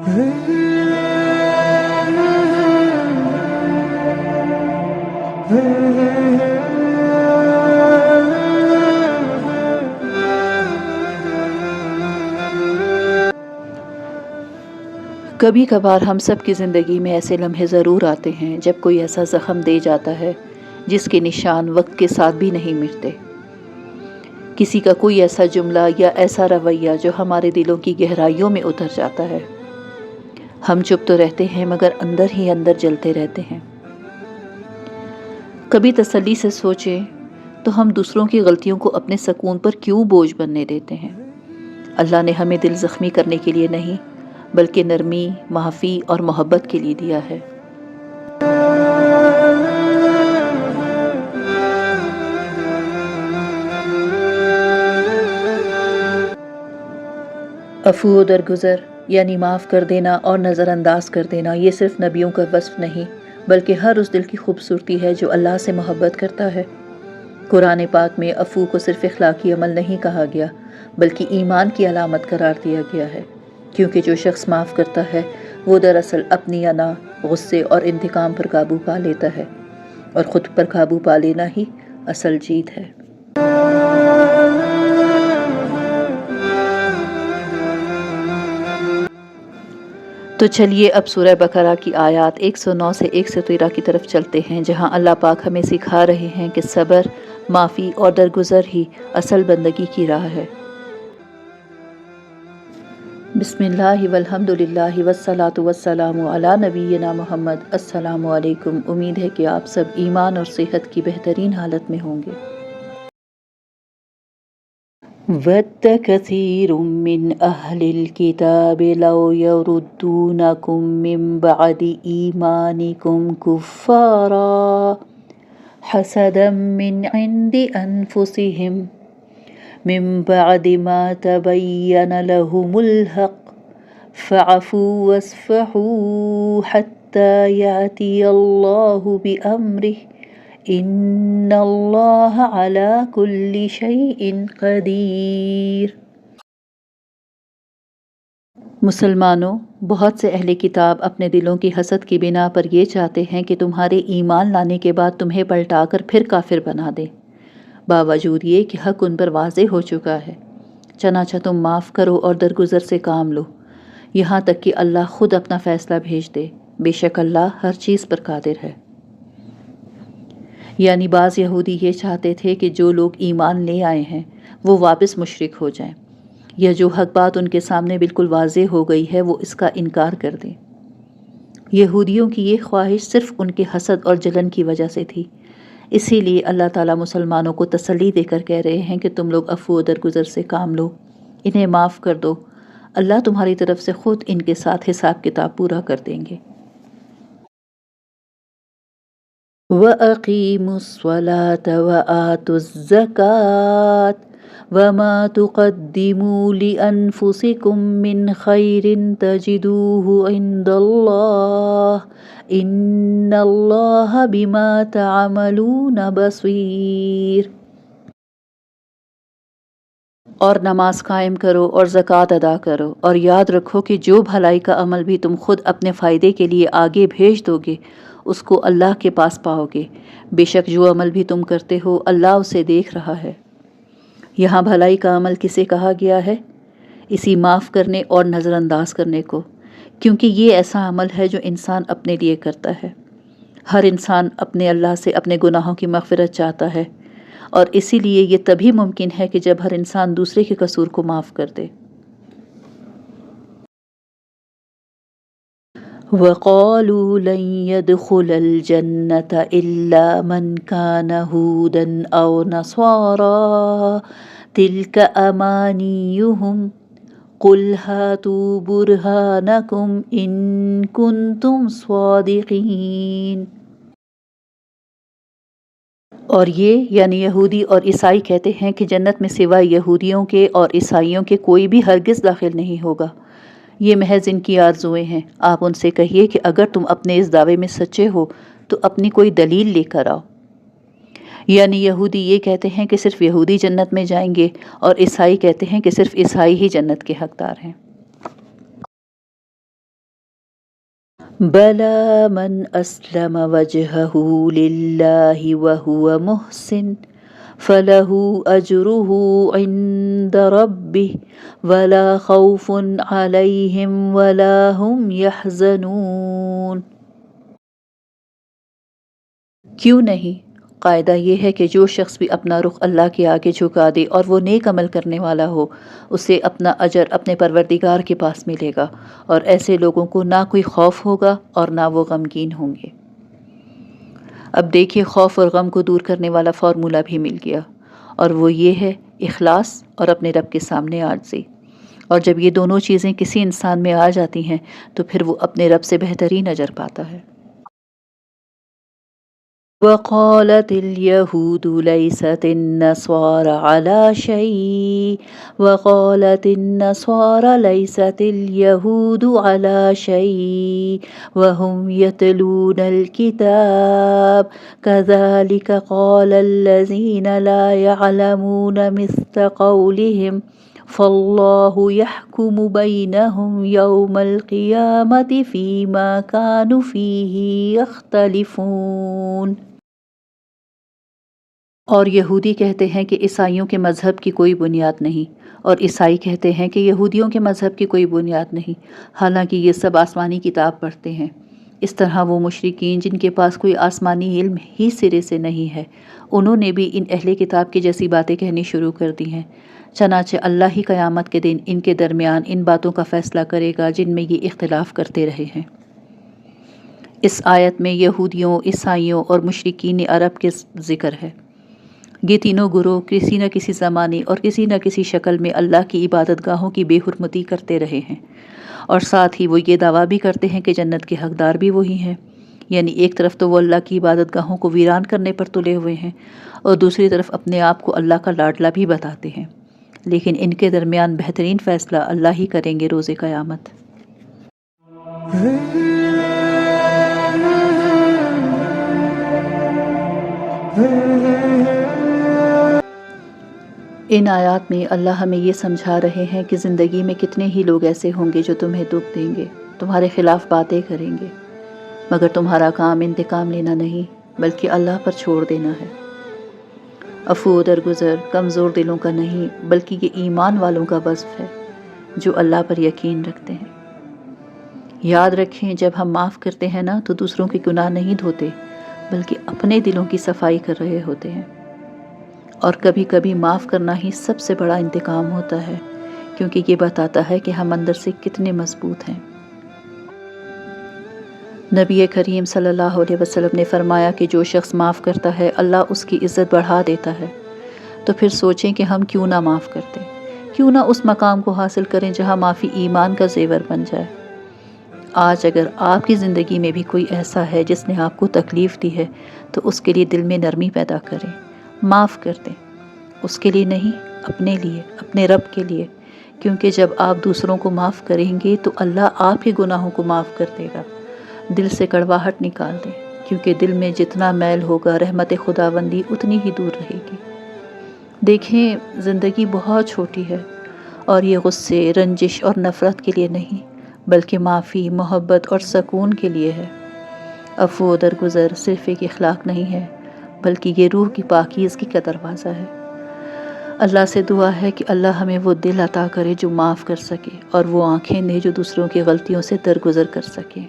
کبھی کبھار ہم سب کی زندگی میں ایسے لمحے ضرور آتے ہیں جب کوئی ایسا زخم دے جاتا ہے جس کے نشان وقت کے ساتھ بھی نہیں مٹتے۔ کسی کا کوئی ایسا جملہ یا ایسا رویہ جو ہمارے دلوں کی گہرائیوں میں اتر جاتا ہے۔ ہم چپ تو رہتے ہیں مگر اندر ہی اندر جلتے رہتے ہیں۔ کبھی تسلی سے سوچیں تو ہم دوسروں کی غلطیوں کو اپنے سکون پر کیوں بوجھ بننے دیتے ہیں؟ اللہ نے ہمیں دل زخمی کرنے کے لیے نہیں بلکہ نرمی، معافی اور محبت کے لیے دیا ہے۔ عفو و درگزر یعنی معاف کر دینا اور نظر انداز کر دینا، یہ صرف نبیوں کا وصف نہیں بلکہ ہر اس دل کی خوبصورتی ہے جو اللہ سے محبت کرتا ہے۔ قرآن پاک میں عفو کو صرف اخلاقی عمل نہیں کہا گیا بلکہ ایمان کی علامت قرار دیا گیا ہے، کیونکہ جو شخص معاف کرتا ہے وہ دراصل اپنی انا، غصے اور انتقام پر قابو پا لیتا ہے، اور خود پر قابو پا لینا ہی اصل جیت ہے۔ تو چلیے اب سورہ بقرہ کی آیات 109 سے 113 کی طرف چلتے ہیں، جہاں اللہ پاک ہمیں سکھا رہے ہیں کہ صبر، معافی اور درگزر ہی اصل بندگی کی راہ ہے۔ بسم اللہ والحمد للہ والصلاة والسلام علی نبینا محمد۔ السلام علیکم، امید ہے کہ آپ سب ایمان اور صحت کی بہترین حالت میں ہوں گے۔ وَدَّ كَثِيرٌ مِّنْ أَهْلِ الْكِتَابِ لَوْ يَرُدُّونَكُم مِّن بَعْدِ إِيمَانِكُمْ كُفَّارًا حَسَدًا مِّنْ عِندِ أَنفُسِهِم مِّن بَعْدِ مَا تَبَيَّنَ لَهُمُ الْحَقُّ فَاعْفُوا وَاصْفَحُوا حَتَّى يَأْتِيَ اللَّهُ بِأَمْرِهِ ان اللہ علی کل شیء قدیر۔ مسلمانوں، بہت سے اہل کتاب اپنے دلوں کی حسد کی بنا پر یہ چاہتے ہیں کہ تمہارے ایمان لانے کے بعد تمہیں پلٹا کر پھر کافر بنا دیں، باوجود یہ کہ حق ان پر واضح ہو چکا ہے۔ چنانچہ تم معاف کرو اور درگزر سے کام لو، یہاں تک کہ اللہ خود اپنا فیصلہ بھیج دے، بے شک اللہ ہر چیز پر قادر ہے۔ یعنی بعض یہودی یہ چاہتے تھے کہ جو لوگ ایمان لے آئے ہیں وہ واپس مشرک ہو جائیں، یا جو حق بات ان کے سامنے بالکل واضح ہو گئی ہے وہ اس کا انکار کر دیں۔ یہودیوں کی یہ خواہش صرف ان کے حسد اور جلن کی وجہ سے تھی، اسی لیے اللہ تعالیٰ مسلمانوں کو تسلی دے کر کہہ رہے ہیں کہ تم لوگ عفو و درگزر سے کام لو، انہیں معاف کر دو، اللہ تمہاری طرف سے خود ان کے ساتھ حساب کتاب پورا کر دیں گے۔ وَأَقِيمُوا الصَّلَاةَ وَآتُوا الزَّكَاةَ وَمَا تُقَدِّمُوا لِأَنفُسِكُم مِّنْ خَيْرٍ تَجِدُوهُ عِندَ اللَّهِ إِنَّ اللَّهَ بِمَا تَعْمَلُونَ بَصِيرٌ۔ اور نماز قائم کرو اور زکوٰۃ ادا کرو، اور یاد رکھو کہ جو بھلائی کا عمل بھی تم خود اپنے فائدے کے لیے آگے بھیج دو گے اس کو اللہ کے پاس پاؤ گے، بے شک جو عمل بھی تم کرتے ہو اللہ اسے دیکھ رہا ہے۔ یہاں بھلائی کا عمل کسے کہا گیا ہے؟ اسی معاف کرنے اور نظر انداز کرنے کو، کیونکہ یہ ایسا عمل ہے جو انسان اپنے لیے کرتا ہے۔ ہر انسان اپنے اللہ سے اپنے گناہوں کی مغفرت چاہتا ہے، اور اسی لیے یہ تبھی ممکن ہے کہ جب ہر انسان دوسرے کے قصور کو معاف کر دے۔ وَقَالُوا لَن يَدْخُلَ الْجَنَّةَ إِلَّا مَنْ كَانَ هُودًا أَوْ نَصَارَىٰ تِلْكَ أَمَانِيُّهُمْ قُلْ هَاتُوا بُرْهَانَكُمْ إِن كُنتُمْ صَادِقِينَ۔ اور یہ یعنی یہودی اور عیسائی کہتے ہیں کہ جنت میں سوائے یہودیوں کے اور عیسائیوں کے کوئی بھی ہرگز داخل نہیں ہوگا، یہ محض ان کی آرزوئیں ہیں۔ آپ ان سے کہیے کہ اگر تم اپنے اس دعوے میں سچے ہو تو اپنی کوئی دلیل لے کر آؤ۔ یعنی یہودی یہ کہتے ہیں کہ صرف یہودی جنت میں جائیں گے، اور عیسائی کہتے ہیں کہ صرف عیسائی ہی جنت کے حقدار ہیں۔ بلا من اسلم وجهه لله وهو محسن فله اجره عند ربه ولا خوف عليهم ولا هم يحزنون۔ کیوں نہیں؟ قاعدہ یہ ہے کہ جو شخص بھی اپنا رخ اللہ کے آگے جھکا دے اور وہ نیک عمل کرنے والا ہو، اسے اپنا اجر اپنے پروردگار کے پاس ملے گا، اور ایسے لوگوں کو نہ کوئی خوف ہوگا اور نہ وہ غمگین ہوں گے۔ اب دیکھیے، خوف اور غم کو دور کرنے والا فارمولہ بھی مل گیا، اور وہ یہ ہے اخلاص اور اپنے رب کے سامنے عاجزی۔ اور جب یہ دونوں چیزیں کسی انسان میں آ جاتی ہیں تو پھر وہ اپنے رب سے بہترین اجر پاتا ہے۔ وقالت اليهود ليست النصارى على شيء وقالت النصارى ليست اليهود على شيء وهم يتلون الكتاب كذلك قال الذين لا يعلمون مثل قولهم فالله يحكم بينهم يوم القيامة فيما كانوا فيه يختلفون۔ اور یہودی کہتے ہیں کہ عیسائیوں کے مذہب کی کوئی بنیاد نہیں، اور عیسائی کہتے ہیں کہ یہودیوں کے مذہب کی کوئی بنیاد نہیں، حالانکہ یہ سب آسمانی کتاب پڑھتے ہیں۔ اس طرح وہ مشرکین جن کے پاس کوئی آسمانی علم ہی سرے سے نہیں ہے، انہوں نے بھی ان اہل کتاب کی جیسی باتیں کہنی شروع کر دی ہیں۔ چنانچہ اللہ ہی قیامت کے دن ان کے درمیان ان باتوں کا فیصلہ کرے گا جن میں یہ اختلاف کرتے رہے ہیں۔ اس آیت میں یہودیوں، عیسائیوں اور مشرکین عرب کے ذکر ہے۔ یہ تینوں گروہ کسی نہ کسی زمانے اور کسی نہ کسی شکل میں اللہ کی عبادت گاہوں کی بے حرمتی کرتے رہے ہیں، اور ساتھ ہی وہ یہ دعویٰ بھی کرتے ہیں کہ جنت کے حقدار بھی وہی ہیں۔ یعنی ایک طرف تو وہ اللہ کی عبادت گاہوں کو ویران کرنے پر تلے ہوئے ہیں، اور دوسری طرف اپنے آپ کو اللہ کا لاڈلا بھی بتاتے ہیں، لیکن ان کے درمیان بہترین فیصلہ اللہ ہی کریں گے روز قیامت۔ ان آیات میں اللہ ہمیں یہ سمجھا رہے ہیں کہ زندگی میں کتنے ہی لوگ ایسے ہوں گے جو تمہیں دکھ دیں گے، تمہارے خلاف باتیں کریں گے، مگر تمہارا کام انتقام لینا نہیں بلکہ اللہ پر چھوڑ دینا ہے۔ عفو و درگزر کمزور دلوں کا نہیں بلکہ یہ ایمان والوں کا وصف ہے جو اللہ پر یقین رکھتے ہیں۔ یاد رکھیں، جب ہم معاف کرتے ہیں نا تو دوسروں کے گناہ نہیں دھوتے بلکہ اپنے دلوں کی صفائی کر رہے ہوتے ہیں، اور کبھی کبھی معاف کرنا ہی سب سے بڑا انتقام ہوتا ہے، کیونکہ یہ بتاتا ہے کہ ہم اندر سے کتنے مضبوط ہیں۔ نبی کریم صلی اللہ علیہ وسلم نے فرمایا کہ جو شخص معاف کرتا ہے اللہ اس کی عزت بڑھا دیتا ہے۔ تو پھر سوچیں کہ ہم کیوں نہ معاف کرتے، کیوں نہ اس مقام کو حاصل کریں جہاں معافی ایمان کا زیور بن جائے۔ آج اگر آپ کی زندگی میں بھی کوئی ایسا ہے جس نے آپ کو تکلیف دی ہے تو اس کے لیے دل میں نرمی پیدا کریں، معاف کر دیں، اس کے لیے نہیں، اپنے لیے، اپنے رب کے لیے، کیونکہ جب آپ دوسروں کو معاف کریں گے تو اللہ آپ کے گناہوں کو معاف کر دے گا۔ دل سے کڑواہٹ نکال دیں، کیونکہ دل میں جتنا میل ہوگا رحمت خداوندی اتنی ہی دور رہے گی۔ دیکھیں، زندگی بہت چھوٹی ہے، اور یہ غصے، رنجش اور نفرت کے لیے نہیں بلکہ معافی، محبت اور سکون کے لیے ہے۔ عفو و درگزر صرف ایک اخلاق نہیں ہے بلکہ یہ روح کی پاکیزگی کا دروازہ ہے۔ اللہ سے دعا ہے کہ اللہ ہمیں وہ دل عطا کرے جو معاف کر سکے، اور وہ آنکھیں دے جو دوسروں کی غلطیوں سے درگزر کر سکے۔